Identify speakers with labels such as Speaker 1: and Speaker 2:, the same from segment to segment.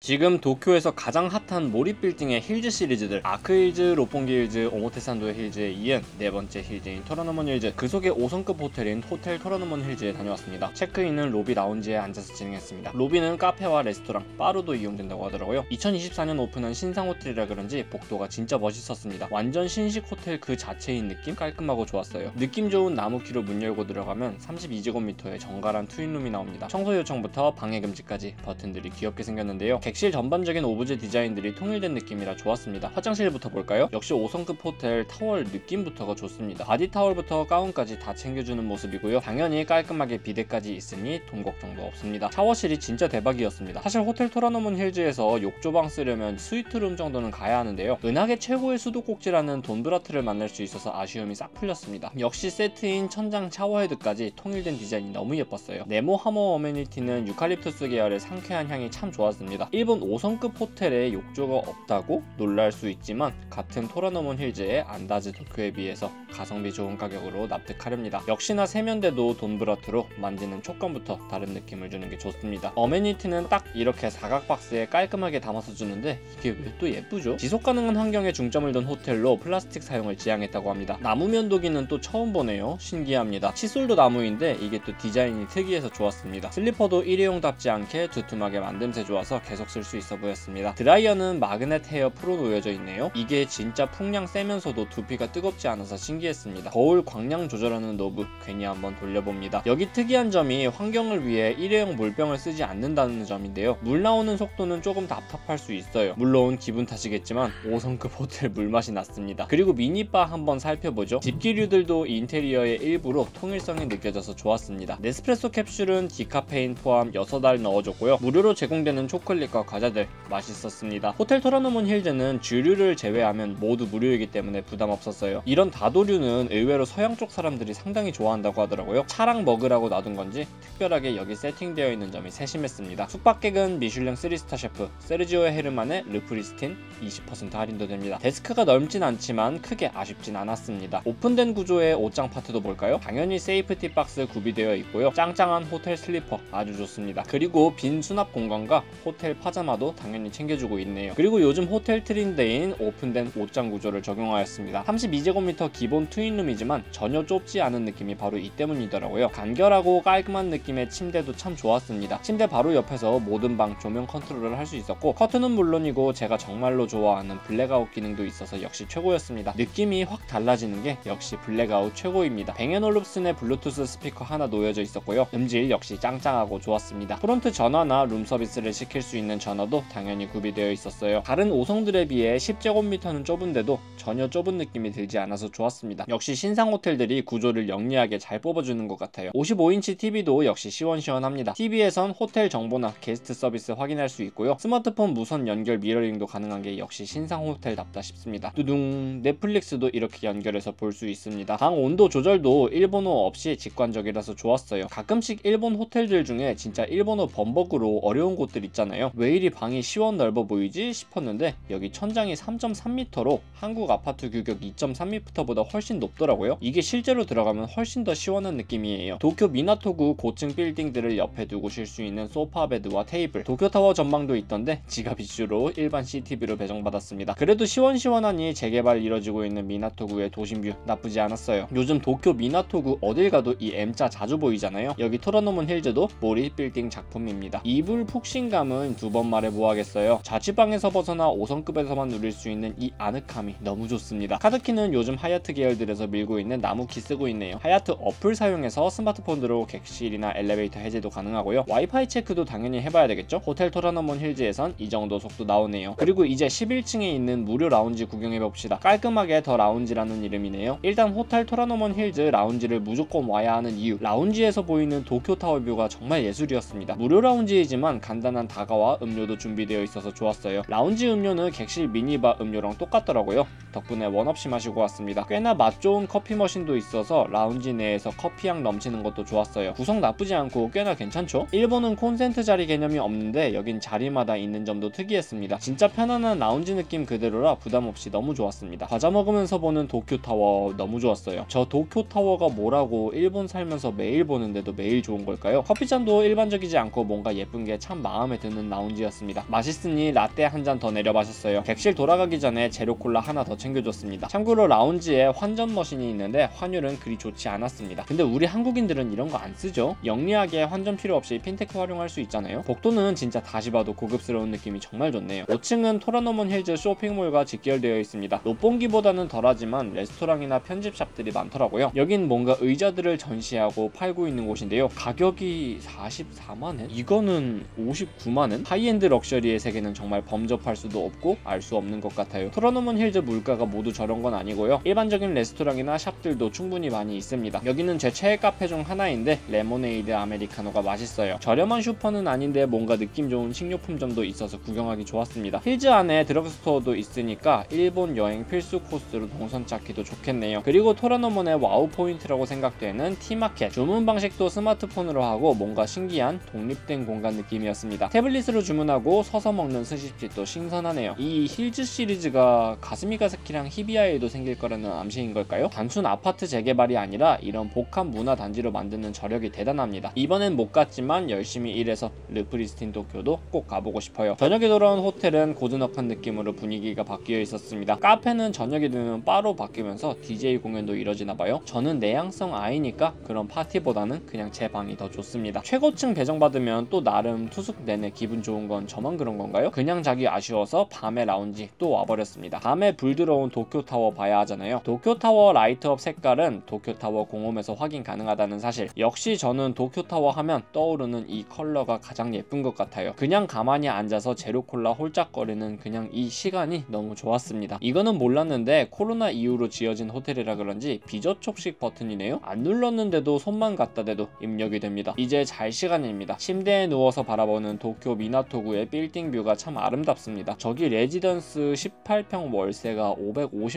Speaker 1: 지금 도쿄에서 가장 핫한 몰입 빌딩의 힐즈 시리즈들, 아크힐즈, 롭pon기 힐즈, 오모테산도 힐즈에 이은 네 번째 힐즈인 토라노몬 힐즈, 그 속의 5성급 호텔인 호텔 토라노몬 힐즈에 다녀왔습니다. 체크인은 로비 라운지에 앉아서 진행했습니다. 로비는 카페와 레스토랑, 바로도 이용된다고 하더라고요. 2024년 오픈한 신상 호텔이라 그런지 복도가 진짜 멋있었습니다. 완전 신식 호텔 그 자체인 느낌? 깔끔하고 좋았어요. 느낌 좋은 나무키로 문 열고 들어가면 32제곱미터의 정갈한 트윈룸이 나옵니다. 청소 요청부터 방해 금지까지 버튼들이 귀엽게 생겼는데요. 객실 전반적인 오브제 디자인들이 통일된 느낌이라 좋았습니다. 화장실부터 볼까요? 역시 5성급 호텔 타월 느낌부터가 좋습니다. 바디 타월부터 가운까지 다 챙겨주는 모습이고요. 당연히 깔끔하게 비데까지 있으니 돈 걱정도 없습니다. 샤워실이 진짜 대박이었습니다. 사실 호텔 토라노몬 힐즈에서 욕조방 쓰려면 스위트룸 정도는 가야 하는데요. 은하계 최고의 수도꼭지라는 돈브라트를 만날 수 있어서 아쉬움이 싹 풀렸습니다. 역시 세트인 천장 샤워헤드까지 통일된 디자인이 너무 예뻤어요. 네모 하머 어메니티는 유칼립투스 계열의 상쾌한 향이 참 좋았습니다. 일본 5성급 호텔에 욕조가 없다고 놀랄 수 있지만 같은 토라노몬 힐즈의 안다즈 도쿄에 비해서 가성비 좋은 가격으로 납득하렵니다. 역시나 세면대도 돈브라트로 만지는 촉감부터 다른 느낌을 주는 게 좋습니다. 어메니티는 딱 이렇게 사각 박스에 깔끔하게 담아서 주는데 이게 왜 또 예쁘죠? 지속 가능한 환경에 중점을 둔 호텔로 플라스틱 사용을 지향했다고 합니다. 나무 면도기는 또 처음 보네요. 신기합니다. 칫솔도 나무인데 이게 또 디자인이 특이해서 좋았습니다. 슬리퍼도 일회용답지 않게 두툼하게 만듦새 좋아서 계속 쓸 수 있어 보였습니다. 드라이어는 마그넷 헤어 프로 놓여져 있네요. 이게 진짜 풍량 세면서도 두피가 뜨겁지 않아서 신기했습니다. 거울 광량 조절하는 노브 괜히 한번 돌려봅니다. 여기 특이한 점이 환경을 위해 일회용 물병을 쓰지 않는다는 점인데요. 물 나오는 속도는 조금 답답할 수 있어요. 물론 기분 탓이겠지만 5성급 호텔 물맛이 났습니다. 그리고 미니바 한번 살펴보죠. 집기류들도 인테리어의 일부로 통일성이 느껴져서 좋았습니다. 네스프레소 캡슐은 디카페인 포함 6알 넣어줬고요. 무료로 제공되는 초콜릿과 과자들 맛있었습니다. 호텔 토라노몬 힐즈는 주류를 제외하면 모두 무료이기 때문에 부담 없었어요. 이런 다도류는 의외로 서양 쪽 사람들이 상당히 좋아한다고 하더라고요. 차랑 먹으라고 놔둔 건지 특별하게 여기 세팅되어 있는 점이 세심했습니다. 숙박객은 미슐랭 3스타 셰프 세르지오 헤르만의 르프리스틴 20% 할인도 됩니다. 데스크가 넓진 않지만 크게 아쉽진 않았습니다. 오픈된 구조의 옷장 파트도 볼까요? 당연히 세이프티 박스 구비되어 있고요. 짱짱한 호텔 슬리퍼 아주 좋습니다. 그리고 빈 수납 공간과 호텔 파자마도 당연히 챙겨주고 있네요. 그리고 요즘 호텔 트렌드인 오픈된 옷장 구조를 적용하였습니다. 32제곱미터 기본 트윈룸이지만 전혀 좁지 않은 느낌이 바로 이 때문이더라고요. 간결하고 깔끔한 느낌의 침대도 참 좋았습니다. 침대 바로 옆에서 모든 방 조명 컨트롤을 할 수 있었고 커튼은 물론이고 제가 정말로 좋아하는 블랙아웃 기능도 있어서 역시 최고였습니다. 느낌이 확 달라지는 게 역시 블랙아웃 최고입니다. 뱅앤올룹슨의 블루투스 스피커 하나 놓여져 있었고요. 음질 역시 짱짱하고 좋았습니다. 프론트 전화나 룸서비스를 시킬 수 있는 전화도 당연히 구비되어 있었어요. 다른 5성들에 비해 10제곱미터는 좁은데도 전혀 좁은 느낌이 들지 않아서 좋았습니다. 역시 신상 호텔들이 구조를 영리하게 잘 뽑아주는 것 같아요. 55인치 TV도 역시 시원시원합니다. TV에선 호텔 정보나 게스트 서비스 확인할 수 있고요. 스마트폰 무선 연결 미러링도 가능한 게 역시 신상 호텔답다 싶습니다. 두둥, 넷플릭스도 이렇게 연결해서 볼 수 있습니다. 방 온도 조절도 일본어 없이 직관적이라서 좋았어요. 가끔씩 일본 호텔들 중에 진짜 일본어 범벅으로 어려운 곳들 있잖아요. 왜 이리 방이 시원 넓어 보이지 싶었는데 여기 천장이 3.3m로 한국 아파트 규격 2.3m보다 훨씬 높더라고요. 이게 실제로 들어가면 훨씬 더 시원한 느낌이에요. 도쿄 미나토구 고층 빌딩들을 옆에 두고 쉴 수 있는 소파 베드와 테이블, 도쿄타워 전망도 있던데 지갑 이슈로 일반 CTV로 배정받았습니다. 그래도 시원시원하니 재개발 이뤄지고 있는 미나토구의 도심뷰 나쁘지 않았어요. 요즘 도쿄 미나토구 어딜 가도 이 M자 자주 보이잖아요. 여기 토라노몬 힐즈도 몰입 빌딩 작품입니다. 이불 푹신감은 두 번 말해 뭐하겠어요. 자취방에서 벗어나 5성급에서만 누릴 수 있는 이 아늑함이 너무 좋습니다. 카드키는 요즘 하얏트 계열들에서 밀고 있는 나무키 쓰고 있네요. 하얏트 어플 사용해서 스마트폰으로 객실이나 엘리베이터 해제도 가능하고요. 와이파이 체크도 당연히 해봐야 되겠죠? 호텔 토라노몬 힐즈에선 이 정도 속도 나오네요. 그리고 이제 11층에 있는 무료 라운지 구경해봅시다. 깔끔하게 더 라운지라는 이름이네요. 일단 호텔 토라노몬 힐즈 라운지를 무조건 와야 하는 이유, 라운지에서 보이는 도쿄타워 뷰가 정말 예술이었습니다. 무료 라운지이지만 간단한 다가와 음료도 준비되어 있어서 좋았어요. 라운지 음료는 객실 미니바 음료랑 똑같더라고요. 덕분에 원없이 마시고 왔습니다. 꽤나 맛 좋은 커피 머신도 있어서 라운지 내에서 커피향 넘치는 것도 좋았어요. 구성 나쁘지 않고 꽤나 괜찮죠? 일본은 콘센트 자리 개념이 없는데 여긴 자리마다 있는 점도 특이했습니다. 진짜 편안한 라운지 느낌 그대로라 부담 없이 너무 좋았습니다. 과자 먹으면서 보는 도쿄타워 너무 좋았어요. 저 도쿄타워가 뭐라고 일본 살면서 매일 보는데도 매일 좋은 걸까요? 커피잔도 일반적이지 않고 뭔가 예쁜 게 참 마음에 드는 라운지 라운지였습니다. 맛있으니 라떼 한 잔 더 내려 마셨어요. 객실 돌아가기 전에 제로콜라 하나 더 챙겨줬습니다. 참고로 라운지에 환전 머신이 있는데 환율은 그리 좋지 않았습니다. 근데 우리 한국인들은 이런 거 안 쓰죠? 영리하게 환전 필요 없이 핀테크 활용할 수 있잖아요. 복도는 진짜 다시 봐도 고급스러운 느낌이 정말 좋네요. 5층은 토라노먼 힐즈 쇼핑몰과 직결되어 있습니다. 롯봉기보다는 덜하지만 레스토랑이나 편집샵들이 많더라고요. 여긴 뭔가 의자들을 전시하고 팔고 있는 곳인데요. 가격이 44만원? 이거는 59만원? 하이엔드 럭셔리의 세계는 정말 범접할 수도 없고 알 수 없는 것 같아요. 토라노먼 힐즈 물가가 모두 저런 건 아니고요. 일반적인 레스토랑이나 샵들도 충분히 많이 있습니다. 여기는 제 최애 카페 중 하나인데 레모네이드 아메리카노가 맛있어요. 저렴한 슈퍼는 아닌데 뭔가 느낌 좋은 식료품점도 있어서 구경하기 좋았습니다. 힐즈 안에 드럭스토어도 있으니까 일본 여행 필수 코스로 동선 찾기도 좋겠네요. 그리고 토라노먼의 와우 포인트라고 생각되는 티마켓. 주문 방식도 스마트폰으로 하고 뭔가 신기한 독립된 공간 느낌이었습니다. 태블릿으로 주문하고 서서 먹는 스시집도 신선하네요. 이 힐즈 시리즈가 가스미가스키랑 히비야에도 생길 거라는 암시인 걸까요? 단순 아파트 재개발이 아니라 이런 복합 문화 단지로 만드는 저력이 대단합니다. 이번엔 못 갔지만 열심히 일해서 르프리스틴 도쿄도 꼭 가보고 싶어요. 저녁에 돌아온 호텔은 고즈넉한 느낌으로 분위기가 바뀌어 있었습니다. 카페는 저녁이 되면 바로 바뀌면서 DJ 공연도 이뤄지나봐요. 저는 내향성 아이니까 그런 파티보다는 그냥 제 방이 더 좋습니다. 최고층 배정받으면 또 나름 투숙 내내 기분 좋은 건 저만 그런 건가요? 그냥 자기 아쉬워서 밤에 라운지 또 와버렸습니다. 밤에 불 들어온 도쿄타워 봐야 하잖아요. 도쿄타워 라이트업 색깔은 도쿄타워 공홈에서 확인 가능하다는 사실. 역시 저는 도쿄타워 하면 떠오르는 이 컬러가 가장 예쁜 것 같아요. 그냥 가만히 앉아서 제로콜라 홀짝거리는 그냥 이 시간이 너무 좋았습니다. 이거는 몰랐는데 코로나 이후로 지어진 호텔이라 그런지 비저촉식 버튼이네요. 안 눌렀는데도 손만 갖다 대도 입력이 됩니다. 이제 잘 시간입니다. 침대에 누워서 바라보는 도쿄 미나토구의 빌딩 뷰가 참 아름답습니다. 저기 레지던스 18평 월세가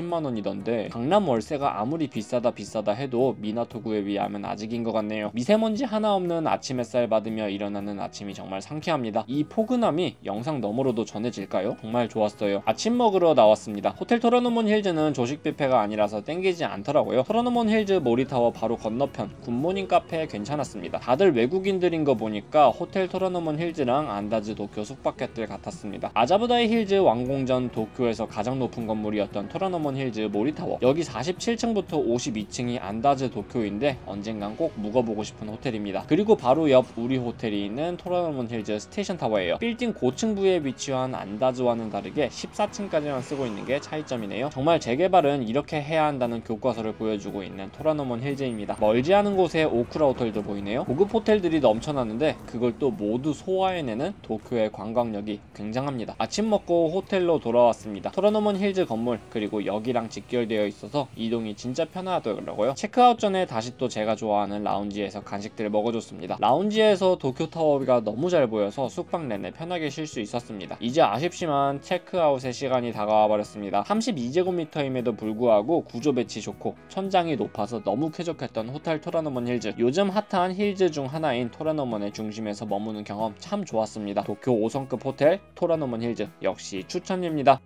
Speaker 1: 550만원이던데 강남 월세가 아무리 비싸다 해도 미나토구에 비하면 아직인 것 같네요. 미세먼지 하나 없는 아침 햇살 받으며 일어나는 아침이 정말 상쾌합니다. 이 포근함이 영상 너머로도 전해질까요? 정말 좋았어요. 아침 먹으러 나왔습니다. 호텔 토라노먼 힐즈는 조식 뷔페가 아니라서 땡기지 않더라고요. 토라노먼 힐즈 모리타워 바로 건너편 굿모닝 카페 괜찮았습니다. 다들 외국인들인 거 보니까 호텔 토라노먼 힐즈랑 안다즈 도쿄 숙박객들 같았습니다. 아자부다이 힐즈 완공전 도쿄에서 가장 높은 건물이었던 토라노먼 힐즈 모리타워. 여기 47층부터 52층이 안다즈 도쿄인데 언젠간 꼭 묵어보고 싶은 호텔입니다. 그리고 바로 옆 우리 호텔이 있는 토라노먼 힐즈 스테이션 타워예요. 빌딩 고층부에 위치한 안다즈와는 다르게 14층까지만 쓰고 있는 게 차이점이네요. 정말 재개발은 이렇게 해야 한다는 교과서를 보여주고 있는 토라노먼 힐즈입니다. 멀지 않은 곳에 오쿠라 호텔도 보이네요. 고급 호텔들이 넘쳐나는데 그걸 또 모두 소화해내는 도쿄의 관광력이 굉장합니다. 아침 먹고 호텔로 돌아왔습니다. 토라노먼 힐즈 건물 그리고 여기랑 직결되어 있어서 이동이 진짜 편하더라고요. 체크아웃 전에 다시 또 제가 좋아하는 라운지에서 간식들을 먹어줬습니다. 라운지에서 도쿄타워가 너무 잘 보여서 숙박 내내 편하게 쉴 수 있었습니다. 이제 아쉽지만 체크아웃의 시간이 다가와 버렸습니다. 32제곱미터임에도 불구하고 구조 배치 좋고 천장이 높아서 너무 쾌적했던 호텔 토라노먼 힐즈. 요즘 핫한 힐즈 중 하나인 토라노먼의 중심에서 머무는 경험 참 좋았습니다. 도쿄 5성급 호텔 토라노먼 힐즈 역시 추천입니다.